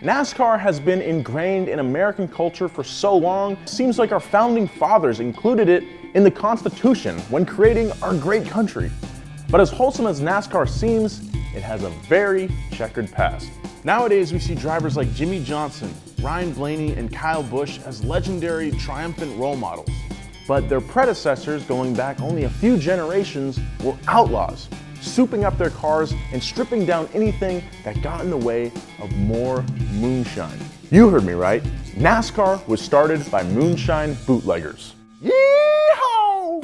NASCAR has been ingrained in American culture for so long, it seems like our founding fathers included it in the Constitution when creating our great country. But as wholesome as NASCAR seems, it has a very checkered past. Nowadays, we see drivers like Jimmy Johnson, Ryan Blaney, and Kyle Busch as legendary, triumphant role models. But their predecessors, going back only a few generations, were outlaws, souping up their cars and stripping down anything that got in the way of more moonshine. You heard me right. NASCAR was started by moonshine bootleggers. Yee-haw!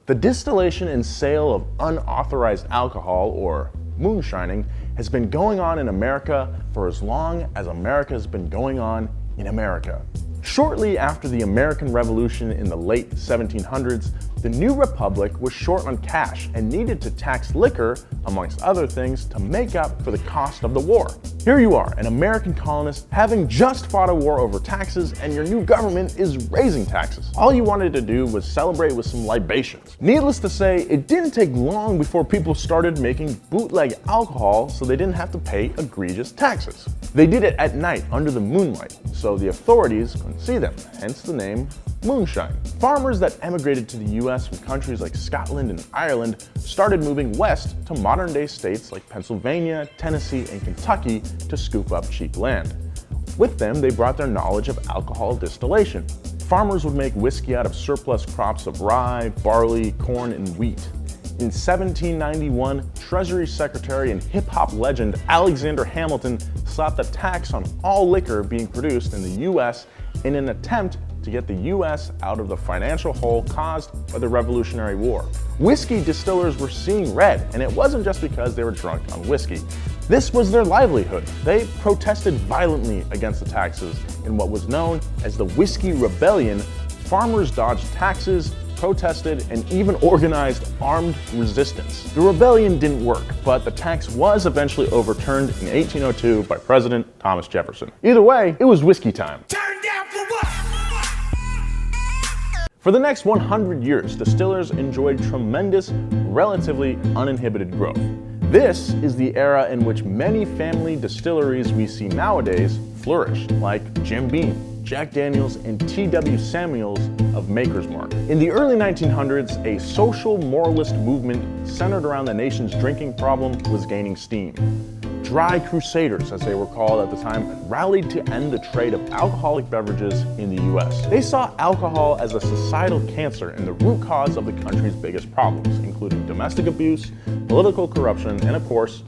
The distillation and sale of unauthorized alcohol, or moonshining, has been going on in America for as long as America has been going on in America. Shortly after the American Revolution in the late 1700s, the new republic was short on cash and needed to tax liquor, amongst other things, to make up for the cost of the war. Here you are, an American colonist, having just fought a war over taxes, and your new government is raising taxes. All you wanted to do was celebrate with some libations. Needless to say, it didn't take long before people started making bootleg alcohol so they didn't have to pay egregious taxes. They did it at night under the moonlight, so the authorities couldn't see them, hence the name moonshine. Farmers that emigrated to the US from countries like Scotland and Ireland started moving west to modern-day states like Pennsylvania, Tennessee, and Kentucky to scoop up cheap land. With them, they brought their knowledge of alcohol distillation. Farmers would make whiskey out of surplus crops of rye, barley, corn, and wheat. In 1791, Treasury Secretary and hip-hop legend Alexander Hamilton slapped a tax on all liquor being produced in the US in an attempt to get the US out of the financial hole caused by the Revolutionary War. Whiskey distillers were seeing red, and it wasn't just because they were drunk on whiskey. This was their livelihood. They protested violently against the taxes in what was known as the Whiskey Rebellion. Farmers dodged taxes, protested, and even organized armed resistance. The rebellion didn't work, but the tax was eventually overturned in 1802 by President Thomas Jefferson. Either way, it was whiskey time. Turn down for what? For the next 100 years, distillers enjoyed tremendous, relatively uninhibited growth. This is the era in which many family distilleries we see nowadays flourished, like Jim Beam, Jack Daniels, and T.W. Samuels of Maker's Mark. In the early 1900s, a social moralist movement centered around the nation's drinking problem was gaining steam. Dry Crusaders, as they were called at the time, rallied to end the trade of alcoholic beverages in the US. They saw alcohol as a societal cancer and the root cause of the country's biggest problems, including domestic abuse, political corruption, and of course,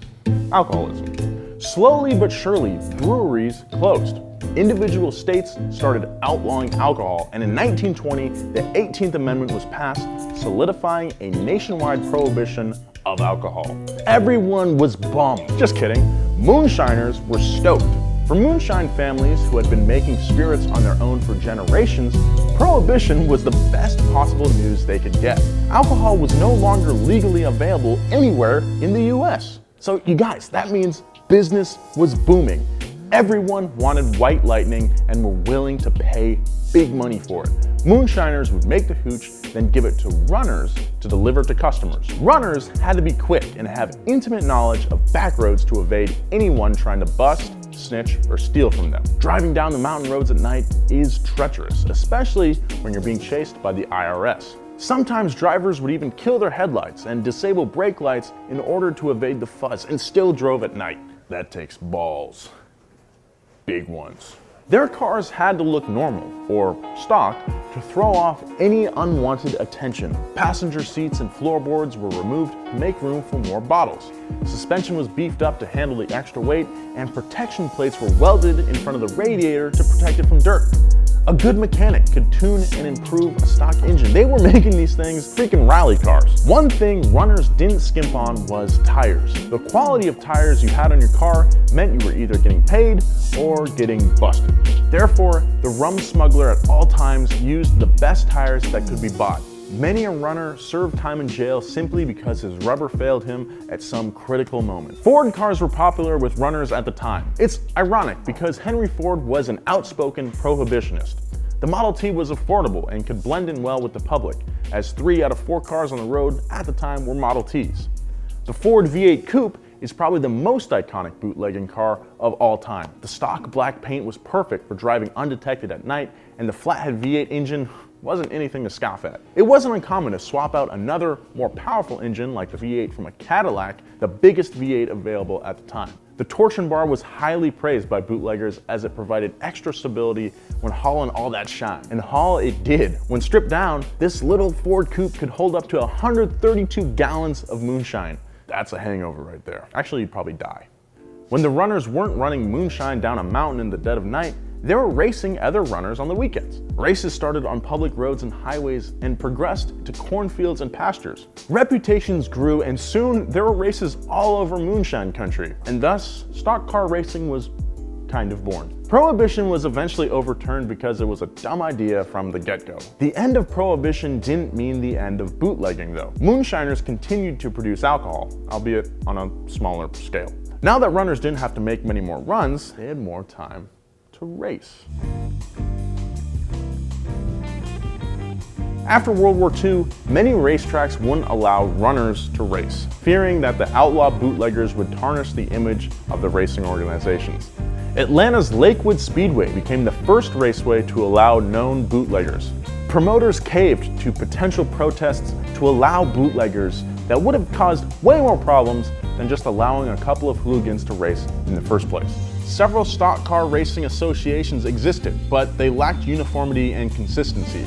alcoholism. Slowly but surely, breweries closed. Individual states started outlawing alcohol, and in 1920, the 18th Amendment was passed, solidifying a nationwide prohibition of alcohol. Everyone was bummed. Just kidding. Moonshiners were stoked. For moonshine families who had been making spirits on their own for generations, Prohibition was the best possible news they could get. Alcohol was no longer legally available anywhere in the US. So you guys, that means business was booming. Everyone wanted white lightning and were willing to pay big money for it. Moonshiners would make the hooch, then give it to runners to deliver to customers. Runners had to be quick and have intimate knowledge of back roads to evade anyone trying to bust, snitch, or steal from them. Driving down the mountain roads at night is treacherous, especially when you're being chased by the IRS. Sometimes drivers would even kill their headlights and disable brake lights in order to evade the fuzz and still drove at night. That takes balls. Big ones. Their cars had to look normal, or stock, to throw off any unwanted attention. Passenger seats and floorboards were removed to make room for more bottles. Suspension was beefed up to handle the extra weight, and protection plates were welded in front of the radiator to protect it from dirt. A good mechanic could tune and improve a stock engine. They were making these things freaking rally cars. One thing runners didn't skimp on was tires. The quality of tires you had on your car meant you were either getting paid or getting busted. Therefore, the rum smuggler at all times used the best tires that could be bought. Many a runner served time in jail simply because his rubber failed him at some critical moment. Ford cars were popular with runners at the time. It's ironic because Henry Ford was an outspoken prohibitionist. The Model T was affordable and could blend in well with the public, as 3 out of 4 cars on the road at the time were Model Ts. The Ford V8 Coupe is probably the most iconic bootlegging car of all time. The stock black paint was perfect for driving undetected at night, and the flathead V8 engine wasn't anything to scoff at. It wasn't uncommon to swap out another, more powerful engine like the V8 from a Cadillac, the biggest V8 available at the time. The torsion bar was highly praised by bootleggers as it provided extra stability when hauling all that shine. And haul it did. When stripped down, this little Ford coupe could hold up to 132 gallons of moonshine. That's a hangover right there. Actually, you'd probably die. When the runners weren't running moonshine down a mountain in the dead of night, they were racing other runners on the weekends. Races started on public roads and highways and progressed to cornfields and pastures. Reputations grew, and soon there were races all over moonshine country, and thus stock car racing was kind of born. Prohibition was eventually overturned because it was a dumb idea from the get-go. The end of Prohibition didn't mean the end of bootlegging though. Moonshiners continued to produce alcohol, albeit on a smaller scale. Now that runners didn't have to make many more runs, they had more time to race. After World War II, many racetracks wouldn't allow runners to race, fearing that the outlaw bootleggers would tarnish the image of the racing organizations. Atlanta's Lakewood Speedway became the first raceway to allow known bootleggers. Promoters caved to potential protests to allow bootleggers that would have caused way more problems than just allowing a couple of hooligans to race in the first place. Several stock car racing associations existed, but they lacked uniformity and consistency.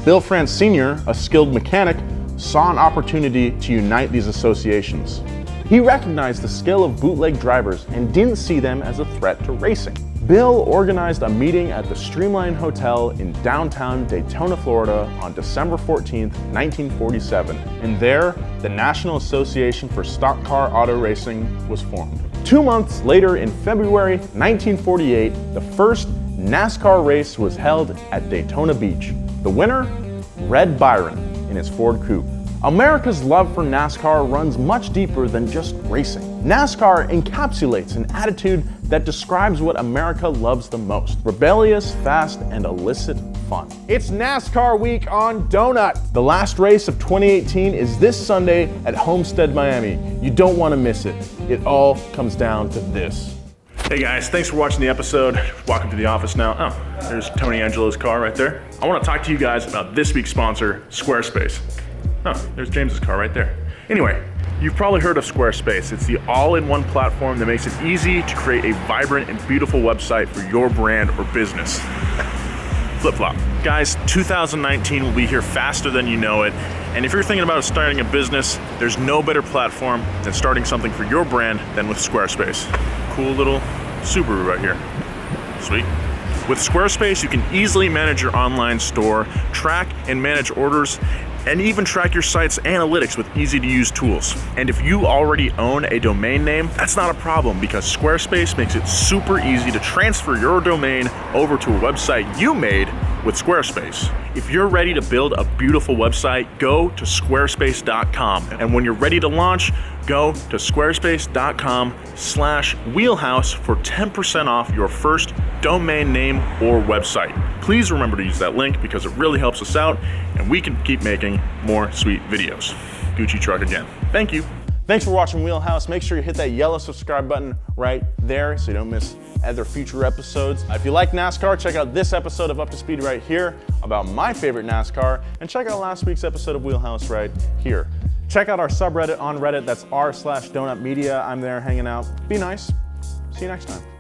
Bill France Sr., a skilled mechanic, saw an opportunity to unite these associations. He recognized the skill of bootleg drivers and didn't see them as a threat to racing. Bill organized a meeting at the Streamline Hotel in downtown Daytona, Florida on December 14, 1947, and there, the National Association for Stock Car Auto Racing was formed. 2 months later, in February 1948, the first NASCAR race was held at Daytona Beach. The winner? Red Byron in his Ford Coupe. America's love for NASCAR runs much deeper than just racing. NASCAR encapsulates an attitude that describes what America loves the most: rebellious, fast, and illicit fun. It's NASCAR week on Donut. The last race of 2018 is this Sunday at Homestead, Miami. You don't want to miss it. It all comes down to this. Hey guys, thanks for watching the episode. Walking to the office now. Oh, there's Tony Angelo's car right there. I want to talk to you guys about this week's sponsor, Squarespace. Oh, there's James's car right there. Anyway, you've probably heard of Squarespace. It's the all-in-one platform that makes it easy to create a vibrant and beautiful website for your brand or business. Flip-flop. Guys, 2019 will be here faster than you know it. And if you're thinking about starting a business, there's no better platform than starting something for your brand than with Squarespace. Cool little Subaru right here. Sweet. With Squarespace, you can easily manage your online store, track and manage orders, and even track your site's analytics with easy-to-use tools. And if you already own a domain name, that's not a problem because Squarespace makes it super easy to transfer your domain over to a website you made with Squarespace. If you're ready to build a beautiful website, go to squarespace.com. And when you're ready to launch, go to squarespace.com/wheelhouse for 10% off your first domain name or website. Please remember to use that link because it really helps us out and we can keep making more sweet videos. Gucci truck again. Thank you. Thanks for watching WheelHouse. Make sure you hit that yellow subscribe button right there so you don't miss other future episodes. If you like NASCAR, check out this episode of Up to Speed right here about my favorite NASCAR, and check out last week's episode of WheelHouse right here. Check out our subreddit on Reddit. That's r/donutmedia. I'm there hanging out. Be nice. See you next time.